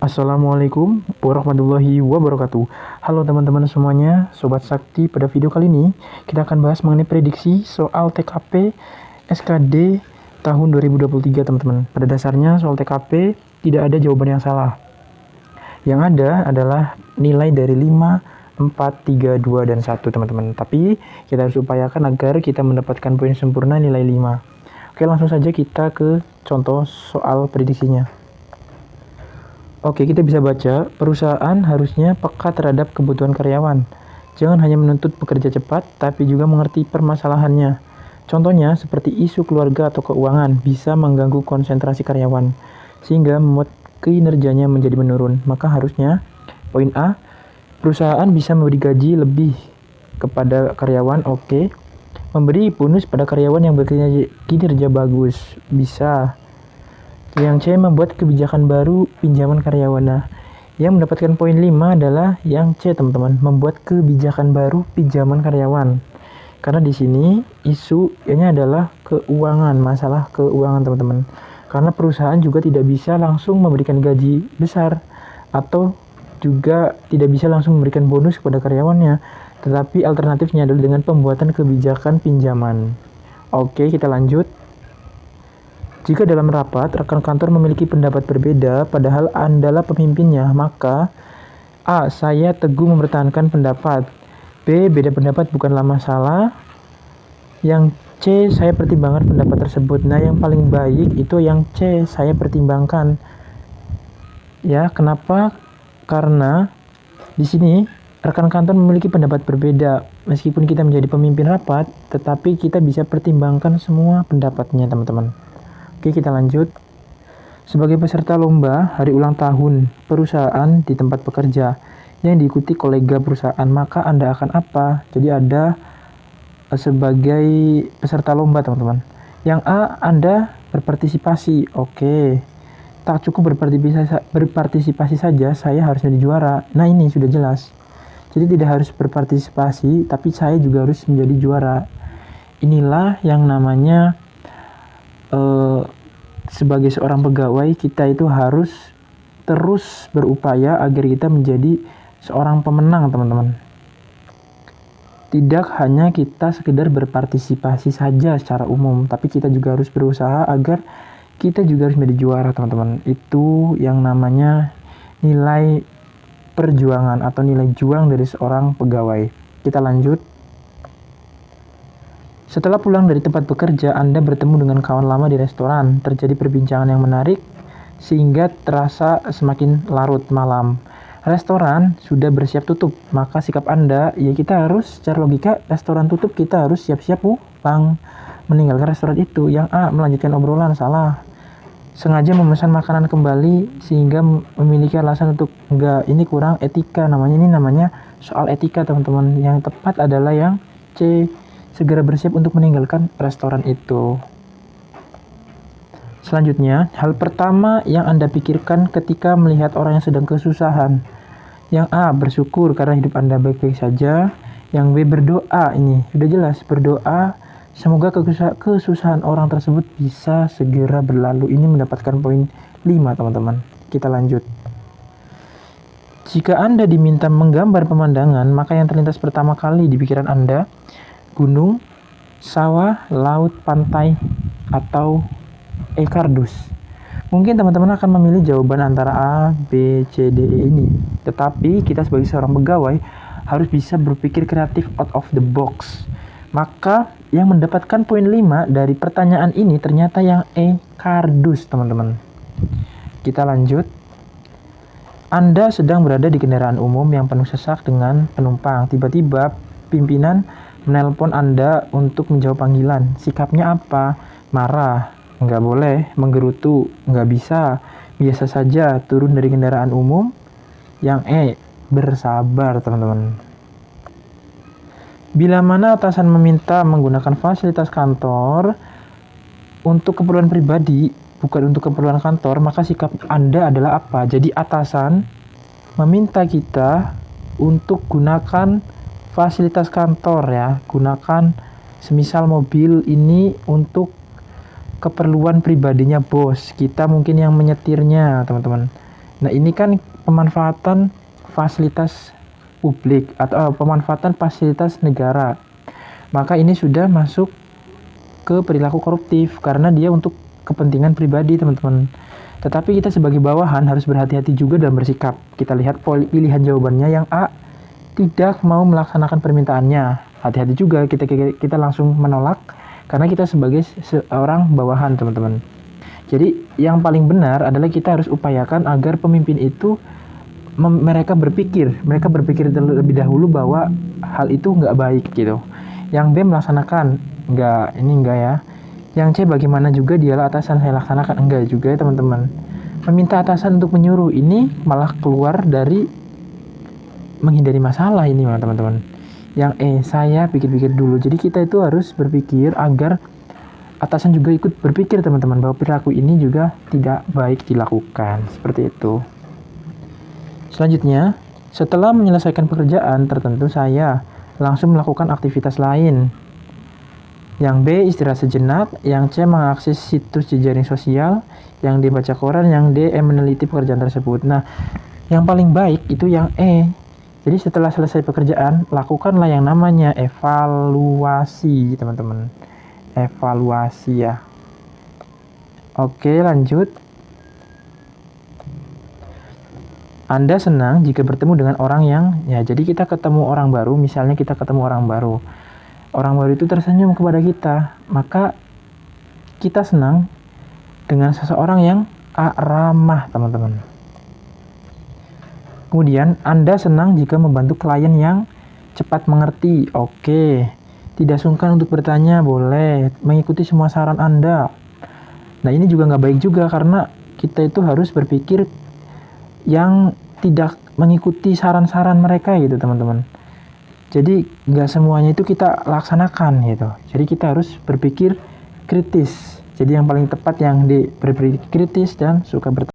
Assalamualaikum warahmatullahi wabarakatuh. Halo teman-teman semuanya, Sobat Sakti. Pada video kali ini kita akan bahas mengenai prediksi soal TKP SKD tahun 2023 teman-teman. Pada dasarnya soal TKP tidak ada jawaban yang salah. Yang ada adalah nilai dari 5, 4, 3, 2, dan 1 teman-teman. Tapi kita harus upayakan agar kita mendapatkan poin sempurna nilai 5. Oke, langsung saja kita ke contoh soal prediksinya. Oke, kita bisa baca, perusahaan harusnya peka terhadap kebutuhan karyawan. Jangan hanya menuntut bekerja cepat, tapi juga mengerti permasalahannya. Contohnya, seperti isu keluarga atau keuangan bisa mengganggu konsentrasi karyawan, sehingga membuat kinerjanya menjadi menurun. Maka harusnya, poin A, perusahaan bisa memberi gaji lebih kepada karyawan, oke. Memberi bonus pada karyawan yang berkinerja bagus, bisa. Yang C, membuat kebijakan baru pinjaman karyawan. Nah, yang mendapatkan poin 5 adalah yang C, teman-teman, membuat kebijakan baru pinjaman karyawan. Karena di sini isunya adalah keuangan, masalah keuangan, teman-teman. Karena perusahaan juga tidak bisa langsung memberikan gaji besar atau juga tidak bisa langsung memberikan bonus kepada karyawannya, tetapi alternatifnya adalah dengan pembuatan kebijakan pinjaman. Oke, kita lanjut. Jika dalam rapat, rekan kantor memiliki pendapat berbeda, padahal Andalah pemimpinnya, maka A. Saya teguh mempertahankan pendapat. B. Beda pendapat bukanlah masalah. Yang C. Saya pertimbangkan pendapat tersebut. Nah, yang paling baik itu yang C. Saya pertimbangkan. Ya, kenapa? Karena di sini rekan kantor memiliki pendapat berbeda. Meskipun kita menjadi pemimpin rapat, tetapi kita bisa pertimbangkan semua pendapatnya, teman-teman. Oke, kita lanjut. Sebagai peserta lomba hari ulang tahun perusahaan di tempat bekerja yang diikuti kolega perusahaan, maka Anda akan apa? Jadi ada sebagai peserta lomba, teman-teman. Yang A, Anda berpartisipasi. Oke. Tak cukup berpartisipasi saja, saya harus menjadi juara. Nah, ini sudah jelas. Jadi tidak harus berpartisipasi, tapi saya juga harus menjadi juara. Inilah yang namanya sebagai seorang pegawai, kita itu harus terus berupaya agar kita menjadi seorang pemenang, teman-teman. Tidak hanya kita sekedar berpartisipasi saja secara umum, tapi kita juga harus berusaha agar kita juga harus menjadi juara, teman-teman. Itu yang namanya nilai perjuangan atau nilai juang dari seorang pegawai. Kita lanjut. Setelah pulang dari tempat bekerja, Anda bertemu dengan kawan lama di restoran. Terjadi perbincangan yang menarik, sehingga terasa semakin larut malam. Restoran sudah bersiap tutup, maka sikap Anda, ya kita harus, secara logika, restoran tutup, kita harus siap-siap pulang, meninggalkan restoran itu. Yang A, melanjutkan obrolan, salah. Sengaja memesan makanan kembali, sehingga memiliki alasan untuk, enggak, ini kurang etika, ini namanya soal etika, teman-teman. Yang tepat adalah yang C, segera bersiap untuk meninggalkan restoran itu. Selanjutnya, hal pertama yang Anda pikirkan ketika melihat orang yang sedang kesusahan. Yang A, bersyukur karena hidup Anda baik-baik saja. Yang B, berdoa. Ini sudah jelas, berdoa semoga kesusahan orang tersebut bisa segera berlalu. Ini mendapatkan poin 5, teman-teman. Kita lanjut. Jika Anda diminta menggambar pemandangan, maka yang terlintas pertama kali di pikiran Anda gunung, sawah, laut, pantai, atau kardus. Mungkin teman-teman akan memilih jawaban antara A, B, C, D, E ini. Tetapi kita sebagai seorang pegawai harus bisa berpikir kreatif out of the box. Maka yang mendapatkan poin 5 dari pertanyaan ini ternyata yang kardus, teman-teman. Kita lanjut. Anda sedang berada di kendaraan umum yang penuh sesak dengan penumpang. Tiba-tiba pimpinan menelpon Anda untuk menjawab panggilan. Sikapnya apa? Marah? Nggak boleh. Menggerutu? Nggak bisa. Biasa saja turun dari kendaraan umum. Yang bersabar, teman-teman. Bila mana atasan meminta menggunakan fasilitas kantor untuk keperluan pribadi, bukan untuk keperluan kantor, maka sikap Anda adalah apa? Jadi atasan meminta kita untuk gunakan fasilitas kantor, ya, gunakan semisal mobil ini untuk keperluan pribadinya bos, kita mungkin yang menyetirnya, teman-teman. Nah, ini kan pemanfaatan fasilitas publik atau pemanfaatan fasilitas negara. Maka ini sudah masuk ke perilaku koruptif karena dia untuk kepentingan pribadi, teman-teman. Tetapi kita sebagai bawahan harus berhati-hati juga dalam bersikap. Kita lihat pilihan jawabannya yang A, tidak mau melaksanakan permintaannya. Hati-hati juga kita langsung menolak karena kita sebagai seorang bawahan, teman-teman. Jadi yang paling benar adalah kita harus upayakan agar pemimpin itu mereka berpikir terlebih dahulu bahwa hal itu nggak baik gitu. Yang B melaksanakan, enggak ya. Yang C bagaimana juga dialah atasan, saya laksanakan, enggak juga ya teman-teman. Meminta atasan untuk menyuruh ini malah keluar dari menghindari masalah ini teman-teman. Yang E, saya pikir-pikir dulu. Jadi kita itu harus berpikir agar atasan juga ikut berpikir teman-teman bahwa perilaku ini juga tidak baik dilakukan. Seperti itu. Selanjutnya, setelah menyelesaikan pekerjaan tertentu saya langsung melakukan aktivitas lain. Yang B istirahat sejenak, yang C mengakses situs jejaring sosial, yang D baca koran, yang D meneliti pekerjaan tersebut. Nah, yang paling baik itu yang E. Jadi setelah selesai pekerjaan, lakukanlah yang namanya evaluasi, teman-teman. Evaluasi ya. Oke, lanjut. Anda senang jika bertemu dengan orang yang, ya jadi kita ketemu orang baru, misalnya kita ketemu orang baru. Orang baru itu tersenyum kepada kita, maka kita senang dengan seseorang yang ramah, teman-teman. Kemudian, Anda senang jika membantu klien yang cepat mengerti. Oke. Tidak sungkan untuk bertanya, boleh. Mengikuti semua saran Anda. Nah, ini juga nggak baik juga karena kita itu harus berpikir yang tidak mengikuti saran-saran mereka gitu, teman-teman. Jadi, nggak semuanya itu kita laksanakan gitu. Jadi, kita harus berpikir kritis. Jadi, yang paling tepat yang berpikir kritis dan suka bertanya.